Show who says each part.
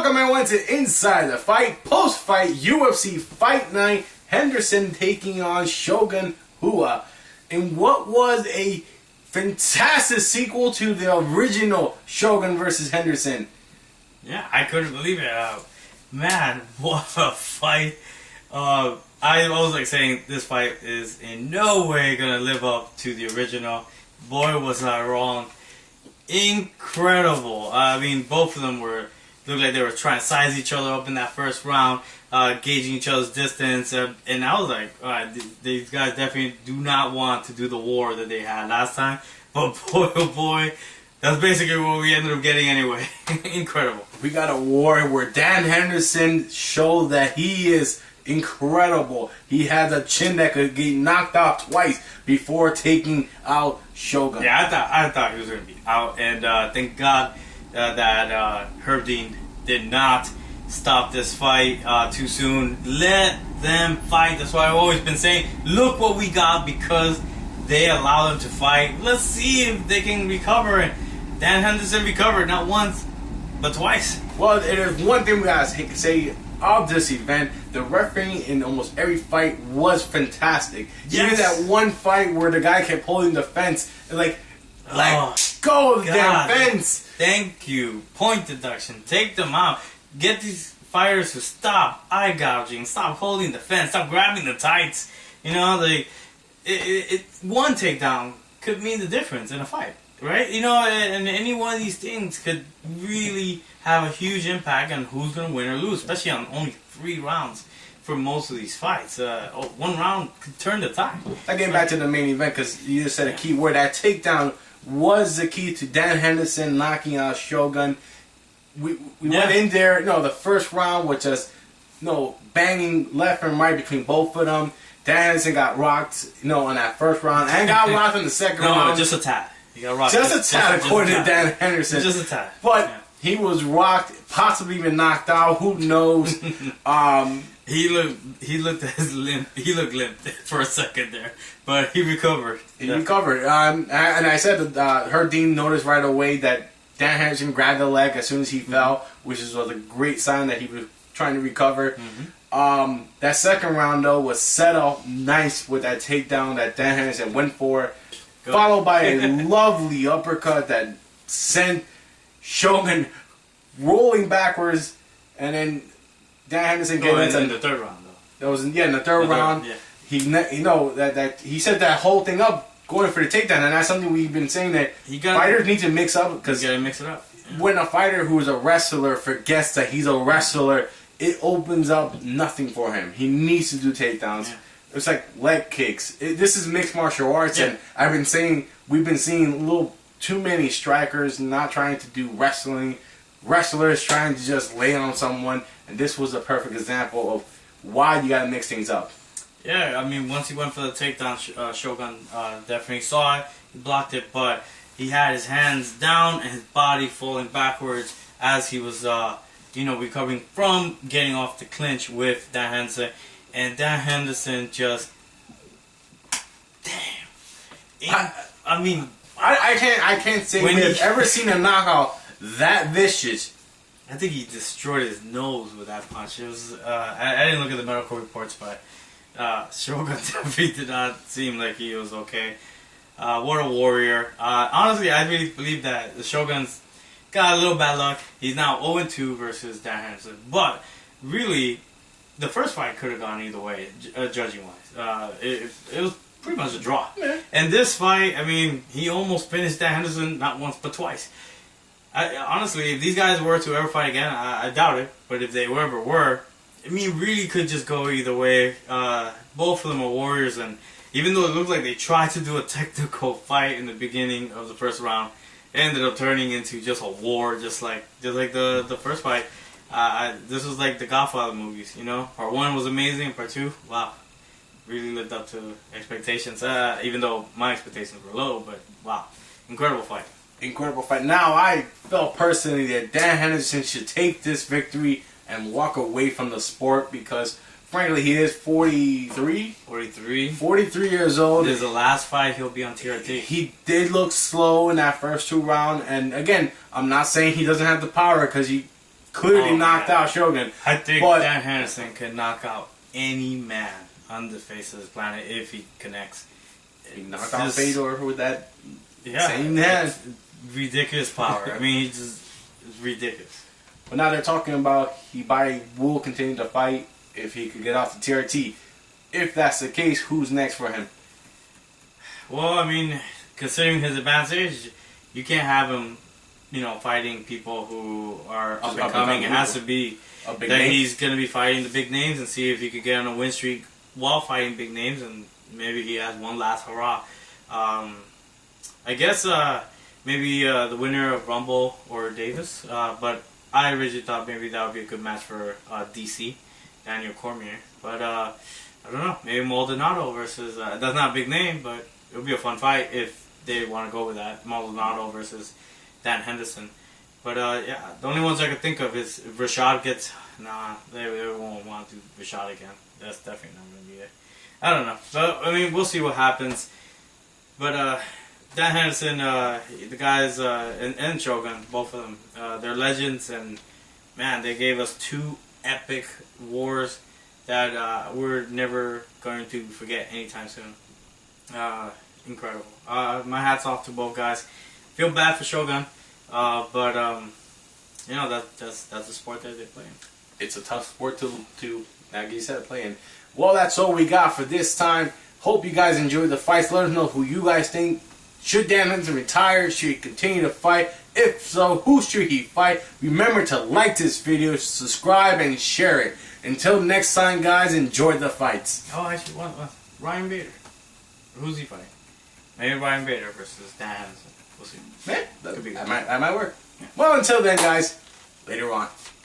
Speaker 1: Welcome everyone to Inside the Fight, post-fight UFC Fight Night. Henderson taking on Shogun Hua in what was a fantastic sequel to the original Shogun versus Henderson.
Speaker 2: Yeah, I couldn't believe it. Man, what a fight. I was like saying this fight is in no way going to live up to the original. Boy, was I wrong. Incredible. I mean, both of them looked like they were trying to size each other up in that first round, gauging each other's distance. And I was like, all right, these guys definitely do not want to do the war that they had last time. But boy, oh boy, that's basically what we ended up getting anyway. Incredible.
Speaker 1: We got a war where Dan Henderson showed that he is incredible. He had a chin that could get knocked out twice before taking out Shogun.
Speaker 2: Yeah, I thought he was going to be out. And thank God that Herb Dean did not stop this fight too soon. Let them fight. That's why I've always been saying, look what we got because they allowed them to fight. Let's see if they can recover. And Dan Henderson recovered not once, but twice.
Speaker 1: Well, there's one thing we gotta say of this event. The refereeing in almost every fight was fantastic.
Speaker 2: Yes.
Speaker 1: Even that one fight where the guy kept holding the fence, and go of the damn fence.
Speaker 2: Thank you. Point deduction. Take them out. Get these fighters to stop eye gouging. Stop holding the fence. Stop grabbing the tights. You know, one takedown could mean the difference in a fight, right? You know, and any one of these things could really have a huge impact on who's going to win or lose, especially on only 3 rounds for most of these fights. One round could turn the tide.
Speaker 1: Getting back to the main event, because you just said a key word. That takedown was the key to Dan Henderson knocking out Shogun. We went in there, the first round was just banging left and right between both of them. Dan Henderson got rocked, on that first round, and got rocked in the second round.
Speaker 2: No, just a tad. He got rocked.
Speaker 1: Just a tad, according to Dan Henderson.
Speaker 2: Just a tad.
Speaker 1: But he was rocked, possibly even knocked out. Who knows?
Speaker 2: He looked limp. He looked limp for a second there, but he recovered.
Speaker 1: He recovered. And I said that Herb Dean noticed right away that Dan Henderson grabbed the leg as soon as he fell, which was a great sign that he was trying to recover. That second round, though, was set up nice with that takedown that Dan Henderson went for, followed by a lovely uppercut that sent Shogun rolling backwards, and then Dan Henderson getting into
Speaker 2: in the third round, though.
Speaker 1: That was in the third round. Yeah. He set that whole thing up going for the takedown, and that's something we've been saying that fighters need to mix up, because
Speaker 2: you gotta mix it up.
Speaker 1: When a fighter who is a wrestler forgets that he's a wrestler, it opens up nothing for him. He needs to do takedowns. Yeah. It's like leg kicks. This is mixed martial arts, and we've been seeing a little too many strikers not trying to do wrestling. Wrestlers trying to just lay on someone, and this was a perfect example of why you got to mix things up.
Speaker 2: Yeah, I mean, once he went for the takedown, Shogun definitely saw it. He blocked it, but he had his hands down and his body falling backwards as he was, recovering from getting off the clinch with Dan Henderson. And Dan Henderson just, damn.
Speaker 1: I can't say we've ever seen a knockout that vicious.
Speaker 2: I think he destroyed his nose with that punch. It was I didn't look at the medical reports, but Shogun definitely did not seem like he was okay. What a warrior. Honestly, I really believe that the Shogun's got a little bad luck. He's now 0-2 versus Dan Henderson. But really, the first fight could have gone either way, judging-wise. It was pretty much a draw. Yeah. And this fight, I mean, he almost finished Dan Henderson not once but twice. Honestly, if these guys were to ever fight again, I doubt it. But if they ever were, really could just go either way. Both of them are warriors, and even though it looked like they tried to do a technical fight in the beginning of the first round, it ended up turning into just a war, just like the first fight. This was like the Godfather movies, Part 1 was amazing, Part 2, wow, really lived up to expectations. Even though my expectations were low, but wow, incredible fight.
Speaker 1: Incredible fight. Now, I felt personally that Dan Henderson should take this victory and walk away from the sport because, frankly, he is 43 years old.
Speaker 2: This is the last fight he'll be on TRT.
Speaker 1: He did look slow in that first 2 rounds. And, again, I'm not saying he doesn't have the power because he clearly knocked out Shogun.
Speaker 2: I think
Speaker 1: But
Speaker 2: Dan Henderson can knock out any man on the face of this planet if he connects.
Speaker 1: he knocked out Fedor with that same
Speaker 2: it's
Speaker 1: hand.
Speaker 2: ridiculous power. I mean, it's ridiculous.
Speaker 1: But now they're talking about he will continue to fight if he could get off the TRT. If that's the case, who's next for him?
Speaker 2: Well, I mean, considering his advanced age, you can't have him, fighting people who are up and coming. It has to be that he's going to be fighting the big names and see if he could get on a win streak while fighting big names, and maybe he has one last hurrah. I guess maybe the winner of Rumble or Davis, but I originally thought maybe that would be a good match for DC, Daniel Cormier. But I don't know, maybe Maldonado versus, that's not a big name, but it would be a fun fight if they want to go with that. Maldonado versus Dan Henderson. But yeah, the only ones I could think of is if Rashad gets, they won't want to do Rashad again. That's definitely not going to be it. I don't know. But, I mean, we'll see what happens. But Dan Henderson, the guys, and Shogun, both of them, they're legends, and man, they gave us 2 epic wars that we're never going to forget anytime soon. Incredible. My hat's off to both guys. Feel bad for Shogun, but that's the sport that they play in.
Speaker 1: It's a tough sport to like you said, play in. Well, that's all we got for this time. Hope you guys enjoyed the fights. Let us know who you guys think. Should Dan Henderson retire? Should he continue to fight? If so, who should he fight? Remember to like this video, subscribe, and share it. Until next time, guys, enjoy the fights.
Speaker 2: Oh, actually, Ryan Bader. Who's he fighting? Maybe Ryan Bader versus Dan Henderson. We'll see.
Speaker 1: Man, that might work. Yeah. Well, until then, guys, later on.